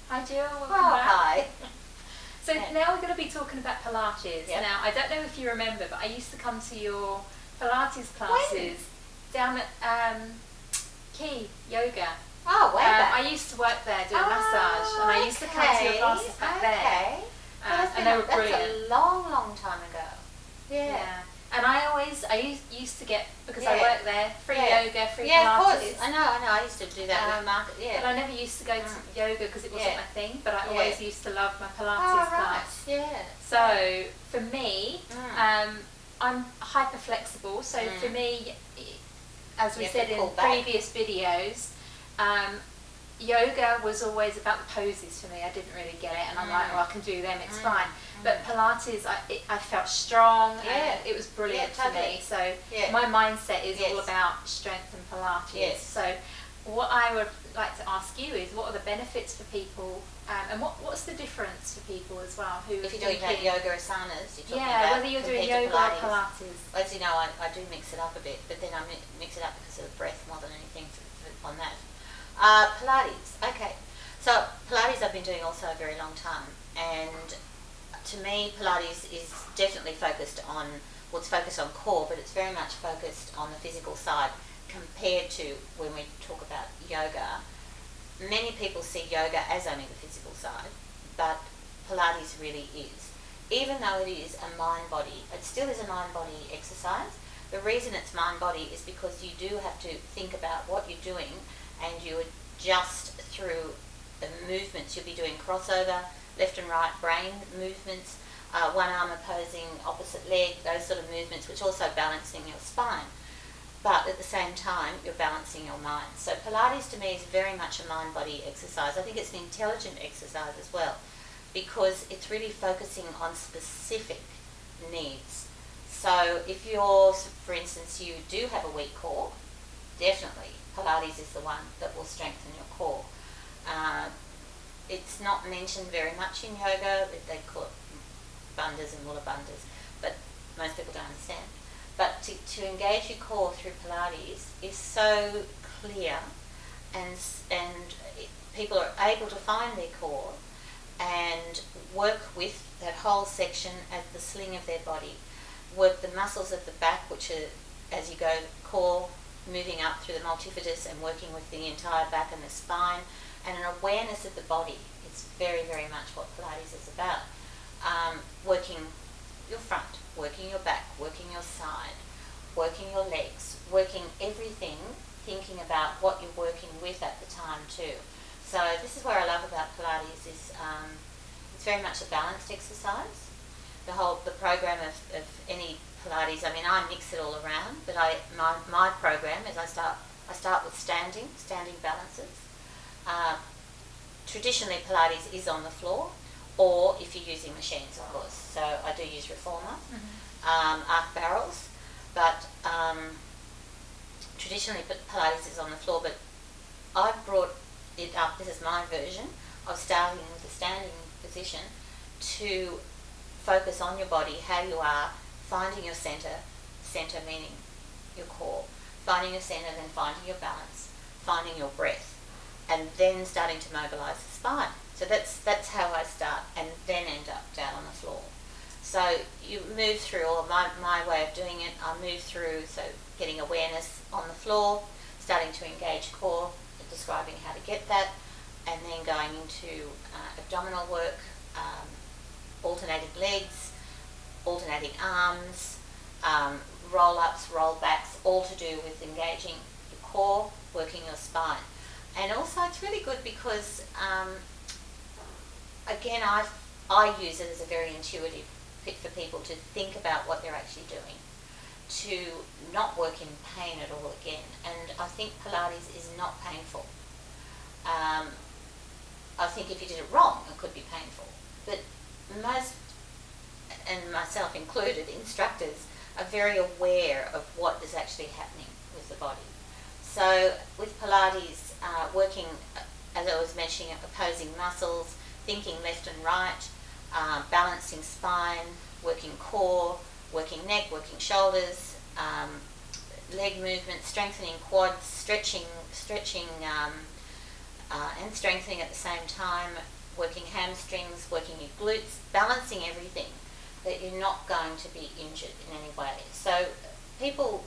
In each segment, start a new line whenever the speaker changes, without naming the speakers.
Hi Jill, welcome
Oh,
back.
hi.
So now we're going to be talking about Pilates.
Yep.
Now, I don't know if you remember, but I used to come to your Pilates classes down at Key Yoga.
Oh, way back.
I used to work there doing massage, and I used to come to your classes back there. And they were brilliant.
That's a long, long time ago.
Yeah. And I used to get, because I
Yeah.
worked there, free yoga, free
Yeah,
Pilates.
of course. I know. I used to do that with market. Yeah.
But I never used to go to yoga because it wasn't my thing, but I always used to love my Pilates class.
Yeah.
So for me, I'm hyper flexible. So for me, as we said in previous videos, yoga was always about the poses for me. I didn't really get it, and I'm like, well, I can do them, it's fine. But Pilates, I felt strong, and it was brilliant for me. So my mindset is all about strength and Pilates. So what I would like to ask you is, what are the benefits for people, and what's the difference for people as well? Who
if you're doing that yoga asanas, you're talking
about
whether
you're doing yoga or Pilates.
As you know, I do mix it up a bit, but then I mix it up because of the breath more than anything on that. Pilates, okay. So Pilates I've been doing also a very long time, and to me Pilates is definitely focused on, well, it's focused on core, but it's very much focused on the physical side compared to when we talk about yoga. Many people see yoga as only the physical side, but Pilates really is. Even though it is a mind-body, it still is a mind-body exercise. The reason it's mind-body is because you do have to think about what you're doing, and you adjust through the movements. You'll be doing crossover, left and right brain movements, one arm opposing opposite leg, those sort of movements, which also balancing your spine. But at the same time, you're balancing your mind. So Pilates to me is very much a mind-body exercise. I think it's an intelligent exercise as well, because it's really focusing on specific needs. So if you're, for instance, you do have a weak core, definitely Pilates is the one that will strengthen your core. It's not mentioned very much in yoga. They call it bandhas and mula bandhas, but most people don't understand. But to engage your core through Pilates is so clear, and people are able to find their core and work with that whole section as the sling of their body, work the muscles of the back, which are, as you go, core, moving up through the multifidus and working with the entire back and the spine, and an awareness of the body. It's very, very much what Pilates is about. Working your front, working your back, working your side, working your legs, working everything, thinking about what you're working with at the time too. So this is what I love about Pilates is it's very much a balanced exercise. The program of any Pilates, I mean, I mix it all around, but my program is I start with standing balances. Traditionally Pilates is on the floor, or if you're using machines, of course. So I do use reformer, arc barrels, but traditionally Pilates is on the floor, but I've brought it up, this is my version, of starting with a standing position to focus on your body, how you are, finding your center meaning your core, finding your center, then finding your balance, finding your breath, and then starting to mobilize the spine. So that's how I start, and then end up down on the floor. So you move through all of my way of doing it. I move through, so getting awareness on the floor, starting to engage core, describing how to get that, and then going into abdominal work, alternating legs, alternating arms, roll-ups, roll-backs, all to do with engaging your core, working your spine. And also it's really good because, again, I use it as a very intuitive fit for people to think about what they're actually doing, to not work in pain at all again. And I think Pilates is not painful. I think if you did it wrong, it could be painful. But most, and myself included, instructors are very aware of what is actually happening with the body. So with Pilates, working, as I was mentioning, opposing muscles, thinking left and right, balancing spine, working core, working neck, working shoulders, leg movement, strengthening quads, stretching and strengthening at the same time, working hamstrings, working your glutes, balancing everything, that you're not going to be injured in any way. So people,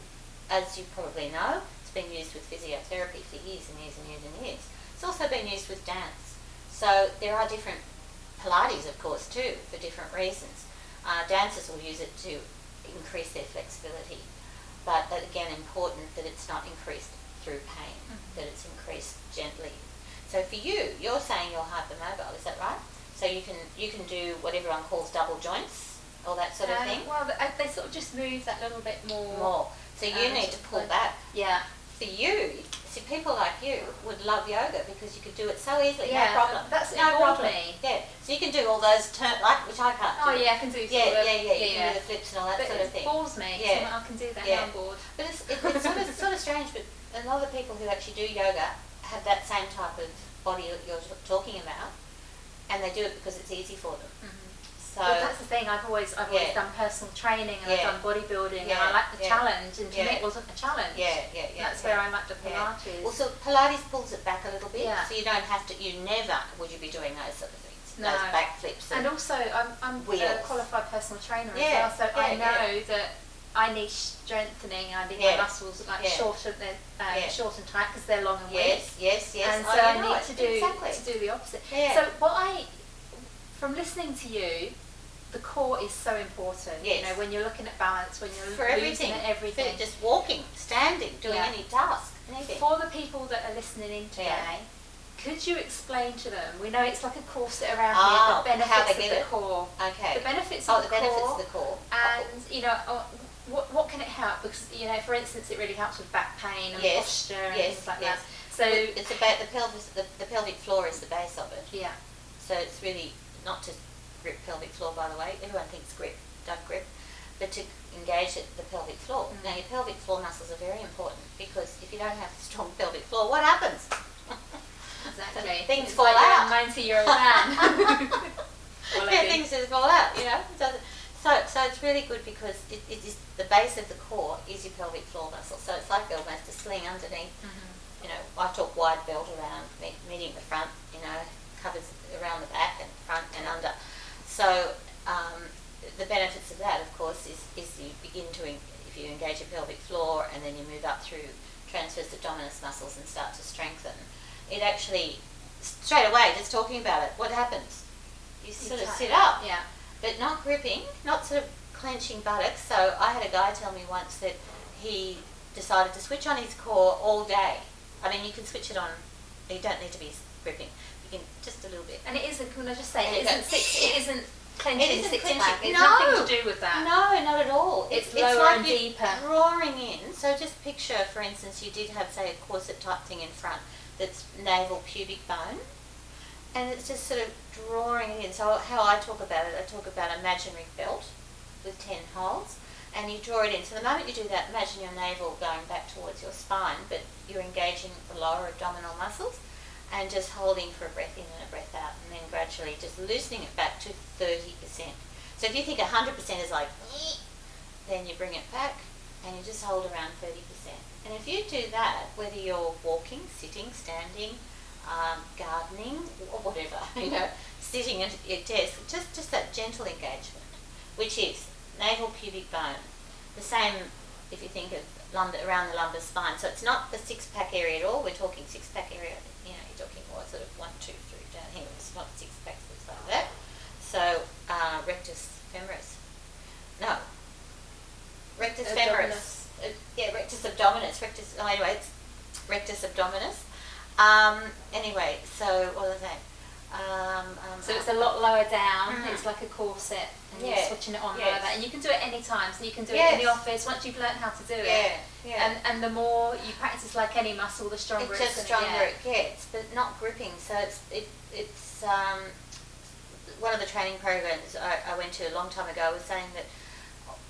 as you probably know, it's been used with physiotherapy for years and years and years and years. It's also been used with dance. So there are different Pilates, of course, too, for different reasons. Dancers will use it to increase their flexibility. But again, important that it's not increased through pain, that it's increased gently. So for you, you're saying you're hypermobile, is that right? So you can do what everyone calls double joints, all that sort of thing?
Well, they sort of just move that little bit more.
So you need to pull back.
Yeah.
For you, see, people like you would love yoga because you could do it so easily,
yeah,
no problem.
That's
no problem.
Me.
Yeah, so you can do all those which I can't do.
Oh yeah, I can do.
You can do the flips and all that
but
sort of thing.
It bores me.
Yeah,
so I can do that on board.
But it's sort of strange. But a lot of people who actually do yoga have that same type of body you're talking about, and they do it because it's easy for them. So
but that's the thing. I've always done personal training and I've done bodybuilding and I like the challenge. And to me, it wasn't a challenge. That's where I like the Pilates.
Well, so Pilates pulls it back a little bit, so you don't have to. You never would you be doing those sort of things, those backflips.
And also, I'm a qualified personal trainer as well, so I know that I need strengthening. I need my muscles short and tight because they're long and weak.
Yes.
And so I need to do the opposite. So from listening to you, the core is so important. You know, when you're looking at balance, when you're looking at everything.
For just walking, standing, doing any task, anything.
For the people that are listening in today, could you explain to them? We know it's like a corset around here. The benefits of the core.
Okay.
The benefits of the
benefits of the core.
And you know, what can it help? Because you know, for instance, it really helps with back pain and posture and things like that. So
it's about the pelvis. The pelvic floor is the base of it.
Yeah.
So it's really not to grip pelvic floor, by the way. Everyone thinks grip, don't grip, but to engage the pelvic floor. Now, your pelvic floor muscles are very important because if you don't have a strong pelvic floor, what happens?
Exactly.
Things fall out.
90-year-old man.
Things just fall out, you know. So it's really good because it is the base of the core is your pelvic floor muscle. So it's like almost a sling underneath. You know, I talk wide belt around, meeting the front, you know, covers around the back and front and under. So the benefits of that, of course, is you begin to, if you engage your pelvic floor and then you move up through transverse abdominis muscles and start to strengthen, it actually, straight away, just talking about it, what happens? You sort of sit up, but not gripping, not sort of clenching buttocks. So I had a guy tell me once that he decided to switch on his core all day. I mean, you can switch it on, you don't need to be gripping. Just a little bit.
And it isn't, can I just say, it isn't clenching six-pack. It's
no,
nothing to do with that.
No, not at all.
It's lower
like
and deeper.
Drawing in. So just picture, for instance, you did have, say, a corset type thing in front that's navel pubic bone. And it's just sort of drawing it in. So how I talk about it, I talk about imaginary belt with 10 holes. And you draw it in. So the moment you do that, imagine your navel going back towards your spine, but you're engaging the lower abdominal muscles. And just holding for a breath in and a breath out, and then gradually just loosening it back to 30%. So if you think 100% is like, then you bring it back and you just hold around 30%. And if you do that, whether you're walking, sitting, standing, gardening, or whatever, you know, sitting at your desk, just that gentle engagement, which is navel pubic bone. The same if you think of around the lumbar spine. So it's not the six-pack area at all. We're talking six-pack area. You know, you're talking more sort of 1, 2, 3 down here. It's not six-pack, looks like that. So rectus femoris. No. Rectus femoris. Rectus abdominis. Anyway, it's rectus abdominis. Anyway, so what was that?
So it's a lot lower down. It's like a corset, and you're switching it on like that. And you can do it any time. So you can do it in the office once you've learned how to do it. And the more you practice like any muscle, the stronger
it's just stronger it gets, but not gripping. So it's one of the training programs I went to a long time ago was saying that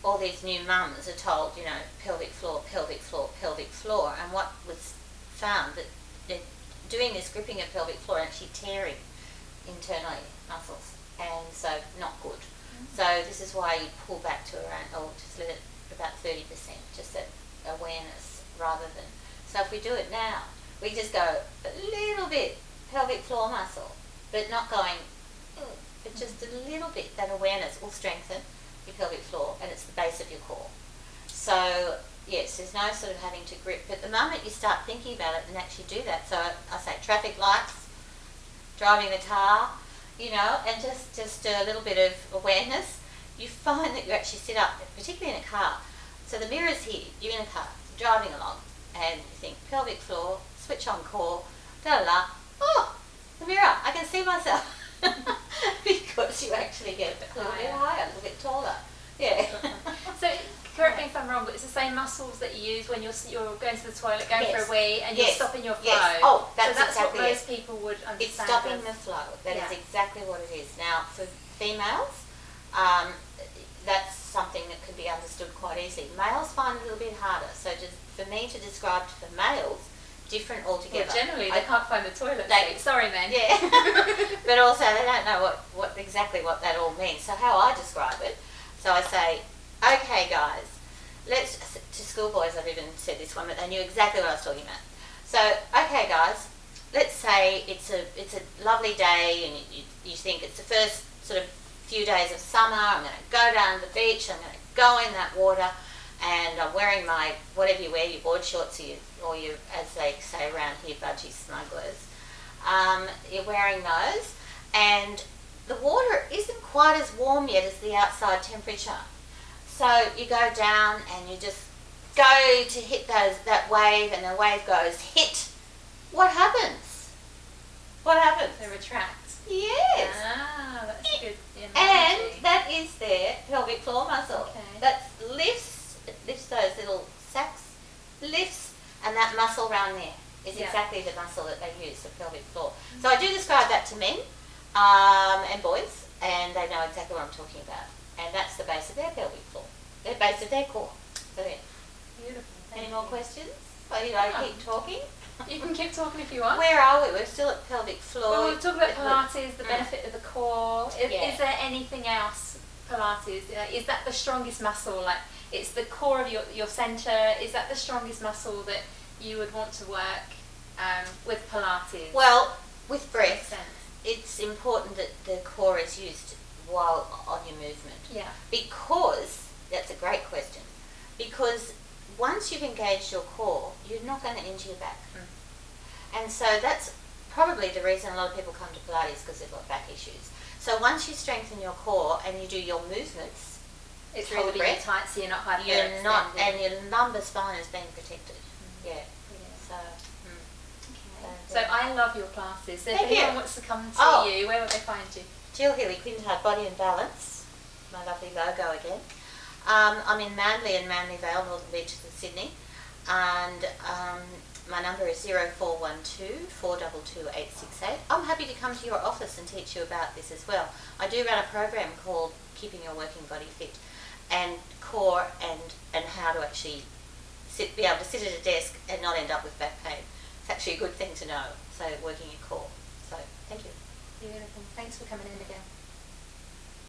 all these new mums are told, you know, pelvic floor, pelvic floor, pelvic floor, and what was found that doing this gripping of pelvic floor and actually tearing internally muscles, and so not good. So this is why you pull back to around, just let it about 30%, just that awareness rather than. So if we do it now, we just go a little bit pelvic floor muscle, but not going, but just a little bit. That awareness will strengthen your pelvic floor, and it's the base of your core. So yes, there's no sort of having to grip, but the moment you start thinking about it and actually do that, so I say traffic lights, driving the car, and just a little bit of awareness, you find that you actually sit up, particularly in a car. So the mirror's here, you're in a car, driving along, and you think pelvic floor, switch on core, oh, the mirror, I can see myself. Because you actually get a little bit higher, a little bit taller. Yeah.
So correct me if I'm wrong, but it's the same muscles that you use when you're going to the toilet, going for a wee, and you're stopping your flow.
Yes. Oh, that's
exactly what most
it.
people would understand.
It's stopping the flow. That is exactly what it is. Now, for females, that's something that can be understood quite easily. Males find it a little bit harder. So for me to describe for males, different altogether.
Well, generally, they can't find the toilet seat. Sorry, men.
Yeah. But also, they don't know what exactly what that all means. So how I describe it, so I say, okay, guys, to schoolboys, I've even said this one, but they knew exactly what I was talking about. So, okay, guys, let's say it's a lovely day, and you think it's the first sort of few days of summer. I'm going to go down to the beach. I'm going to go in that water. And I'm wearing my, whatever you wear, your board shorts or your, as they say around here, budgie smugglers. You're wearing those, and the water isn't quite as warm yet as the outside temperature. So you go down and you just go to hit that wave, and the wave goes, hit. What happens? What happens?
They retract.
Yes.
Ah, that's a good analogy.
And that is their pelvic floor muscle.
Okay.
That lifts those little sacs, lifts, and that muscle around there is exactly the muscle that they use for pelvic floor. So I do describe that to men and boys, and they know exactly what I'm talking about. And that's the base of their pelvic floor, the base of their core. So yeah.
Beautiful.
Any more questions? Or you know, keep talking?
You can keep talking if you want.
Where are we? We're still at pelvic floor.
Well, we've talked about Pilates, the benefit of the core. Is there anything else, Pilates? Is that the strongest muscle? Like, it's the core of your centre. Is that the strongest muscle that you would want to work with Pilates?
Well, with breath, it's important that the core is used while on your movement.
Yeah.
Because, that's a great question, because once you've engaged your core, you're not going to injure your back. And so that's probably the reason a lot of people come to Pilates, because they've got back issues. So once you strengthen your core and you do your movements,
it's
through
holding
the breath,
you tight, so you're not hyperextended.
You're not, and your lumbar spine is being protected. Yeah. So.
So I love your classes. So if
Thank
anyone
you.
wants to come and see you, where would they find you?
Jill Healy, Quintard Body and Balance, my lovely logo again. I'm in Manly and Manly Vale, Northern Beaches of Sydney, and my number is 0412 422 868. I'm happy to come to your office and teach you about this as well. I do run a program called Keeping Your Working Body Fit, and core and how to actually be able to sit at a desk and not end up with back pain. It's actually a good thing to know, so working your core. So thank you.
Beautiful. Thanks for coming in again.